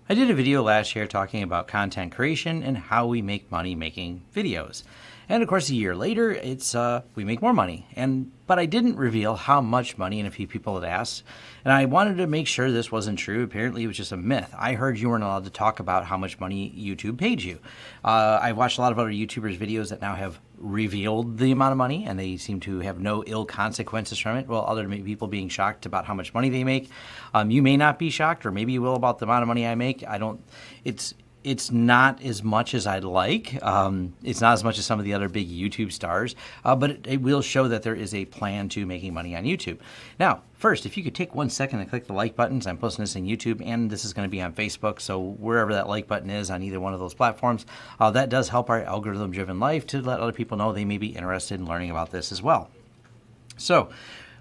I did a video last year talking about content creation and how we make money making videos. And of course, a year later, it's we make more money. But I didn't reveal how much money, and a few people had asked. And I wanted to make sure this wasn't true. Apparently, it was just a myth. I heard you weren't allowed to talk about how much money YouTube paid you. I've watched a lot of other YouTubers' videos that now have revealed the amount of money, and they seem to have no ill consequences from it. Well, other than people being shocked about how much money they make. You may not be shocked, or maybe you will, about the amount of money I make. It's not as much as I'd like. It's not as much as some of the other big YouTube stars, but it will show that there is a plan to making money on YouTube. Now, first, if you could take 1 second and click the like buttons. I'm posting this on YouTube, and this is going to be on Facebook, so wherever that like button is on either one of those platforms, that does help our algorithm-driven life to let other people know they may be interested in learning about this as well. So,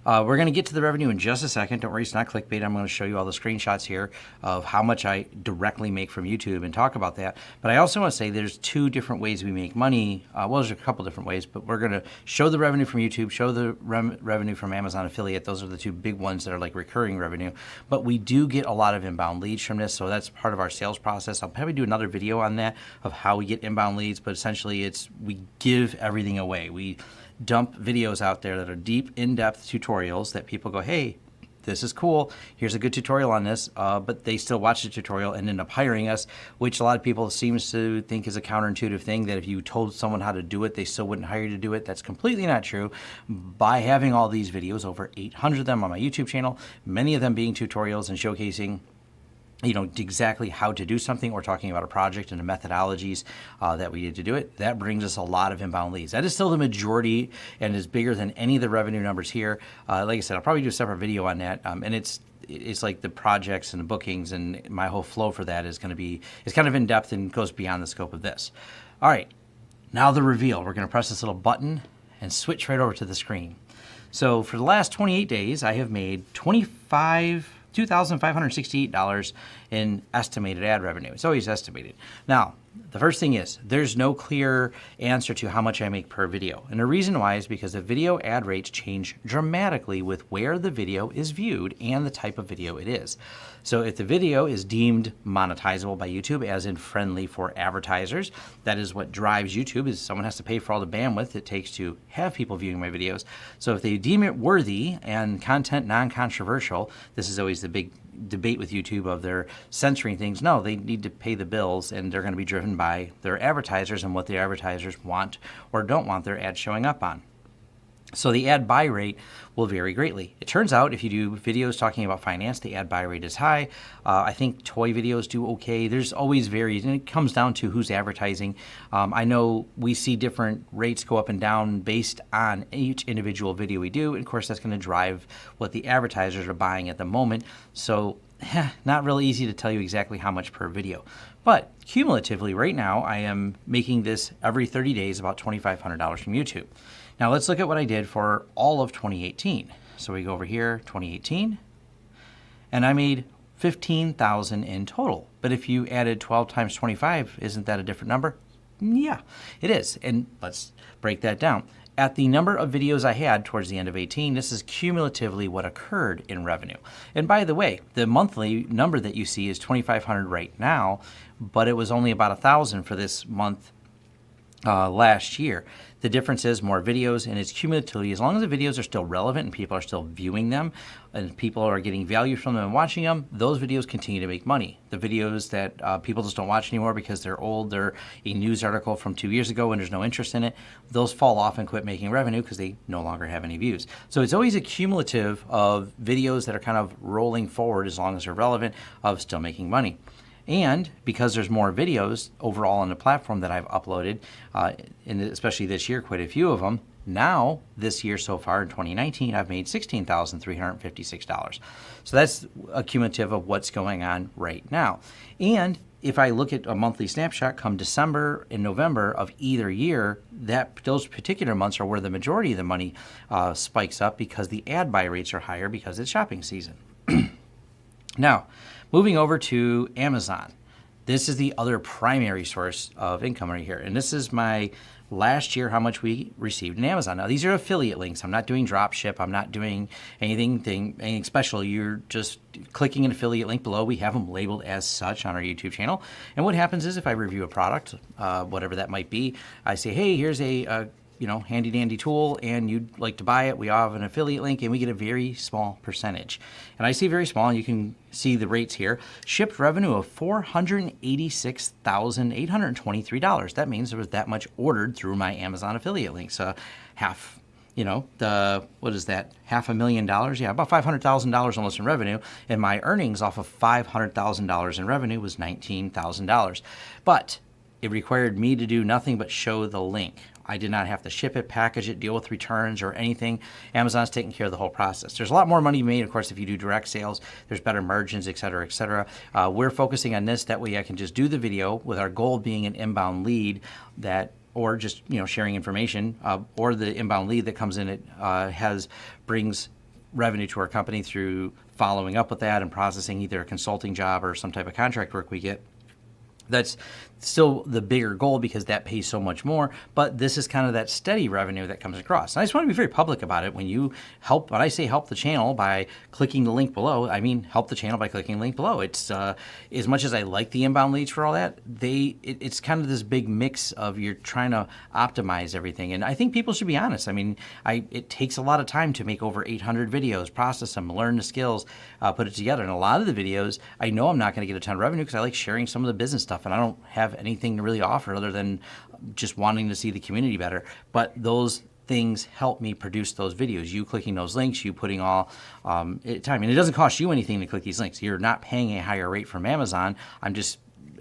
we're going to get to the revenue in just a second. Don't worry, it's not clickbait. I'm going to show you all the screenshots here of how much I directly make from YouTube and talk about that. But I also want to say there's two different ways we make money. Well, there's a couple different ways, but we're going to show the revenue from YouTube, show the revenue from Amazon affiliate. Those are the two big ones that are like recurring revenue. But we do get a lot of inbound leads from this, so that's part of our sales process. I'll probably do another video on that of how we get inbound leads, but essentially we give everything away. We dump videos out there that are deep, in-depth tutorials that people go, hey, this is cool, here's a good tutorial on this, but they still watch the tutorial and end up hiring us, which a lot of people seems to think is a counterintuitive thing, that if you told someone how to do it, they still wouldn't hire you to do it. That's completely not true. By having all these videos, over 800 of them on my YouTube channel, many of them being tutorials and showcasing exactly how to do something, or talking about a project and the methodologies that we did to do it, that brings us a lot of inbound leads. That is still the majority and is bigger than any of the revenue numbers here. Like I said, I'll probably do a separate video on that. And it's like the projects and the bookings, and my whole flow for that is kind of in depth and goes beyond the scope of this. All right, now the reveal. We're going to press this little button and switch right over to the screen. So for the last 28 days, I have made $2,568 in estimated ad revenue. It's always estimated. Now, the first thing is, there's no clear answer to how much I make per video. And the reason why is because the video ad rates change dramatically with where the video is viewed and the type of video it is. So if the video is deemed monetizable by YouTube, as in friendly for advertisers, that is what drives YouTube, is someone has to pay for all the bandwidth it takes to have people viewing my videos. So if they deem it worthy and content non-controversial, this is always the big debate with YouTube of their censoring things. No, they need to pay the bills, and they're going to be driven by their advertisers and what the advertisers want or don't want their ads showing up on. So the ad buy rate will vary greatly. It turns out if you do videos talking about finance, the ad buy rate is high. I think toy videos do okay. There's always varies, and it comes down to who's advertising. I know we see different rates go up and down based on each individual video we do. And of course, that's going to drive what the advertisers are buying at the moment. So not really easy to tell you exactly how much per video. But cumulatively, right now, I am making this every 30 days, about $2,500 from YouTube. Now let's look at what I did for all of 2018. So we go over here, 2018, and I made $15,000 in total. But if you added 12 times 25, isn't that a different number? Yeah, it is. And let's break that down. At the number of videos I had towards the end of 18, this is cumulatively what occurred in revenue. And by the way, the monthly number that you see is $2,500 right now, but it was only about $1,000 for this month last year. The difference is more videos, and it's cumulatively, as long as the videos are still relevant and people are still viewing them and people are getting value from them and watching them, those videos continue to make money. The videos that people just don't watch anymore because they're old, they're a news article from 2 years ago and there's no interest in it, those fall off and quit making revenue because they no longer have any views. So it's always a cumulative of videos that are kind of rolling forward, as long as they're relevant, of still making money. And because there's more videos overall on the platform that I've uploaded, and especially this year, quite a few of them, now this year so far in 2019, I've made $16,356. So that's a cumulative of what's going on right now. And if I look at a monthly snapshot come December and November of either year, those particular months are where the majority of the money spikes up, because the ad buy rates are higher because it's shopping season. Now, moving over to Amazon. This is the other primary source of income right here. And this is my last year how much we received in Amazon. Now, these are affiliate links. I'm not doing drop ship. I'm not doing anything special. You're just clicking an affiliate link below. We have them labeled as such on our YouTube channel. And what happens is if I review a product, whatever that might be, I say, hey, here's a handy dandy tool and you'd like to buy it, we all have an affiliate link and we get a very small percentage. And I see very small, and you can see the rates here. Shipped revenue of $486,823. That means there was that much ordered through my Amazon affiliate links. Half, what is that? $500,000? Yeah, about $500,000 almost in revenue. And my earnings off of $500,000 in revenue was $19,000. But it required me to do nothing but show the link. I did not have to ship it, package it, deal with returns or anything. Amazon's taking care of the whole process. There's a lot more money made, of course, if you do direct sales. There's better margins, et cetera, et cetera. We're focusing on this. That way I can just do the video with our goal being an inbound lead or just sharing information, or the inbound lead that comes in, it brings revenue to our company through following up with that and processing either a consulting job or some type of contract work we get. That's still the bigger goal because that pays so much more, but this is kind of that steady revenue that comes across. And I just want to be very public about it. When I say help the channel by clicking the link below, I mean help the channel by clicking the link below. It's as much as I like the inbound leads for all that, it's kind of this big mix of you're trying to optimize everything. And I think people should be honest. I mean, it takes a lot of time to make over 800 videos, process them, learn the skills, put it together. And a lot of the videos, I know I'm not going to get a ton of revenue because I like sharing some of the business stuff, and I don't have anything to really offer other than just wanting to see the community better. But those things help me produce those videos. You clicking those links, you putting all time. And it doesn't cost you anything to click these links. You're not paying a higher rate from Amazon.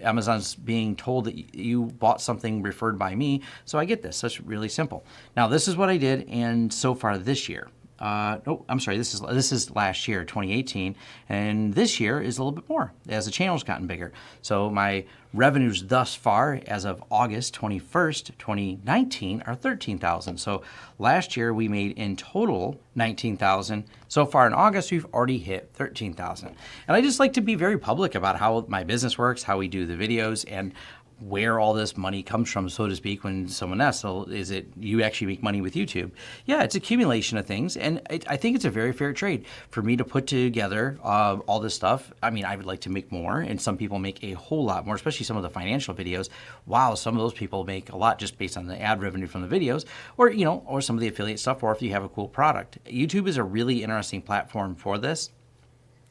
Amazon's being told that you bought something referred by me, so I get this. So it's really simple. Now, this is what I did, and so far this year. This is last year, 2018, and this year is a little bit more as the channel's gotten bigger. So my revenues thus far, as of August 21st, 2019, are $13,000. So last year we made in total $19,000. So far in August, we've already hit $13,000. And I just like to be very public about how my business works, how we do the videos, and where all this money comes from, so to speak. When someone asks, so is it you actually make money with YouTube? Yeah, it's accumulation of things, and I think it's a very fair trade for me to put together all this stuff. I mean, I would like to make more, and some people make a whole lot more, especially some of the financial videos. Wow, some of those people make a lot just based on the ad revenue from the videos, or some of the affiliate stuff, or if you have a cool product. YouTube is a really interesting platform for this.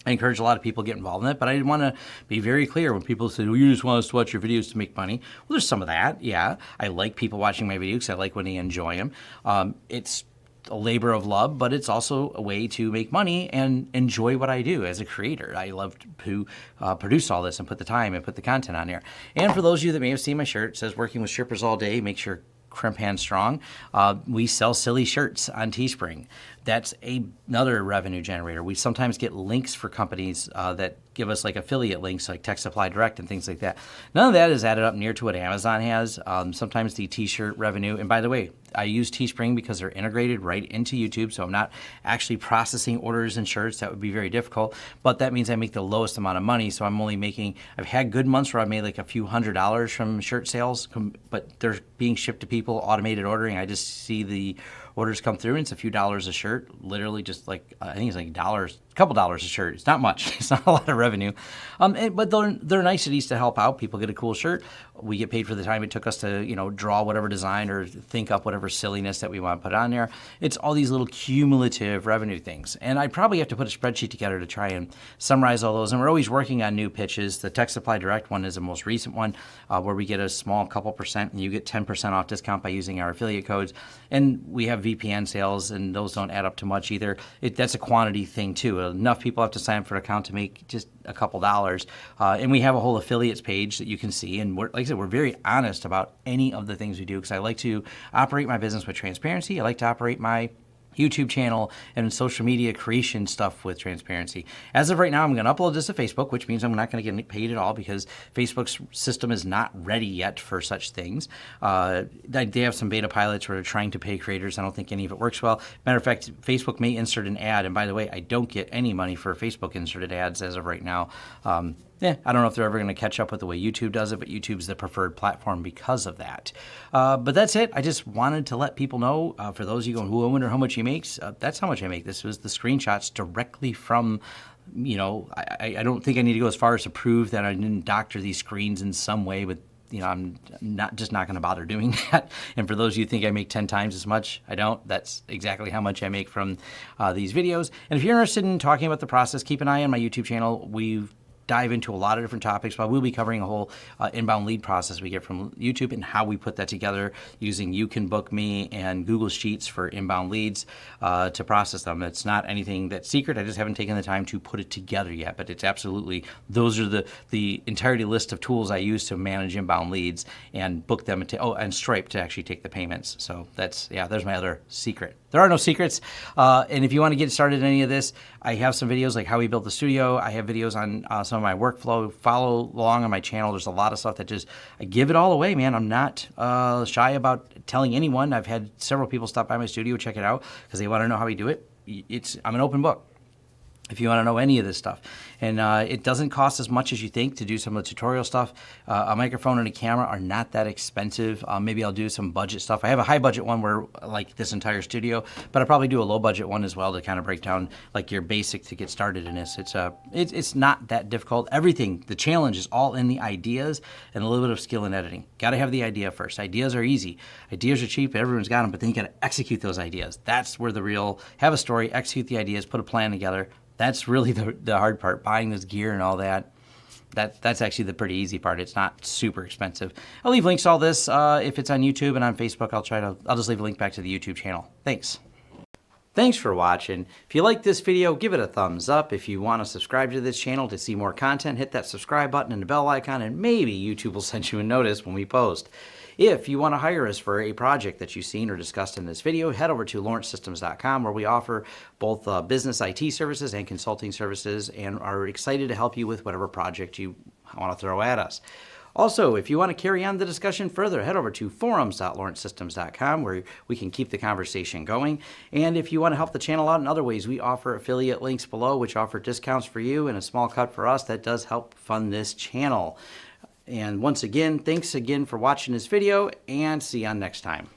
I encourage a lot of people to get involved in it, but I want to be very clear when people say, well, you just want us to watch your videos to make money. Well, there's some of that, yeah. I like people watching my videos because I like when they enjoy them. It's a labor of love, but it's also a way to make money and enjoy what I do as a creator. I love to produce all this and put the time and put the content on here. And for those of you that may have seen my shirt, it says working with shippers all day, make sure crimp hand strong. We sell silly shirts on Teespring. That's another revenue generator. We sometimes get links for companies that give us like affiliate links, like Tech Supply Direct and things like that. None of that is added up near to what Amazon has. Sometimes the t-shirt revenue, and by the way, I use Teespring because they're integrated right into YouTube, so I'm not actually processing orders and shirts. That would be very difficult, but that means I make the lowest amount of money, so I'm only making, I've had good months where I've made like a few $100s from shirt sales, but they're being shipped to people, automated ordering. I just see the orders come through, and it's a few dollars a shirt, literally just like, I think it's like dollars, a couple dollars a shirt. It's not much. It's not a lot of revenue. But they're niceties to help out. People get a cool shirt. We get paid for the time it took us to, draw whatever design or think up whatever silliness that we want to put on there. It's all these little cumulative revenue things. And I probably have to put a spreadsheet together to try and summarize all those. And we're always working on new pitches. The Tech Supply Direct one is the most recent one, where we get a small couple percent, and you get 10% off discount by using our affiliate codes. And we have VPN sales, and those don't add up to much either. That's a quantity thing too. Enough people have to sign up for an account to make just a couple dollars. And we have a whole affiliates page that you can see. And like I said, we're very honest about any of the things we do, because I like to operate my business with transparency. I like to operate my YouTube channel and social media creation stuff with transparency. As of right now, I'm going to upload this to Facebook, which means I'm not going to get paid at all because Facebook's system is not ready yet for such things. They have some beta pilots where they're trying to pay creators. I don't think any of it works well. Matter of fact, Facebook may insert an ad. And by the way, I don't get any money for Facebook inserted ads as of right now. I don't know if they're ever going to catch up with the way YouTube does it, but YouTube's the preferred platform because of that. But that's it. I just wanted to let people know, for those of you going, who I wonder how much he makes, that's how much I make. This was the screenshots directly from, you know, I don't think I need to go as far as to prove that I didn't doctor these screens in some way, but you know, I'm not going to bother doing that. And for those of you who think I make 10 times as much, I don't. That's exactly how much I make from these videos. And if you're interested in talking about the process, keep an eye on my YouTube channel. We've dive into a lot of different topics, but we'll be covering a whole inbound lead process we get from YouTube and how we put that together using You Can Book Me and Google Sheets for inbound leads to process them. It's not anything that's secret. I just haven't taken the time to put it together yet, but it's absolutely, those are the entirety list of tools I use to manage inbound leads and book them, and Stripe to actually take the payments. So that's, there's my other secret. There are no secrets. And if you want to get started in any of this, I have some videos like how we built the studio. I have videos on some of my workflow. Follow along on my channel. There's a lot of stuff that I give it all away, man. I'm not shy about telling anyone. I've had several people stop by my studio, check it out, because they want to know how we do it. I'm an open book if you want to know any of this stuff. And it doesn't cost as much as you think to do some of the tutorial stuff. A microphone and a camera are not that expensive. Maybe I'll do some budget stuff. I have a high budget one where like this entire studio, but I'll probably do a low budget one as well to kind of break down like your basic to get started in this. It's not that difficult. Everything, the challenge is all in the ideas and a little bit of skill in editing. Got to have the idea first. Ideas are easy. Ideas are cheap. Everyone's got them, but then you got to execute those ideas. That's where have a story, execute the ideas, put a plan together. That's really the hard part, buying this gear and all that. That's actually the pretty easy part. It's not super expensive. I'll leave links to all this. If it's on YouTube and on Facebook, I'll just leave a link back to the YouTube channel. Thanks. Thanks for watching. If you like this video, give it a thumbs up. If you want to subscribe to this channel to see more content, hit that subscribe button and the bell icon, and maybe YouTube will send you a notice when we post. If you want to hire us for a project that you've seen or discussed in this video, head over to lawrencesystems.com, where we offer both business IT services and consulting services and are excited to help you with whatever project you want to throw at us. Also, if you want to carry on the discussion further, head over to forums.lawrencesystems.com, where we can keep the conversation going. And if you want to help the channel out in other ways, we offer affiliate links below, which offer discounts for you and a small cut for us. That does help fund this channel. And once again, thanks again for watching this video, and see you on next time.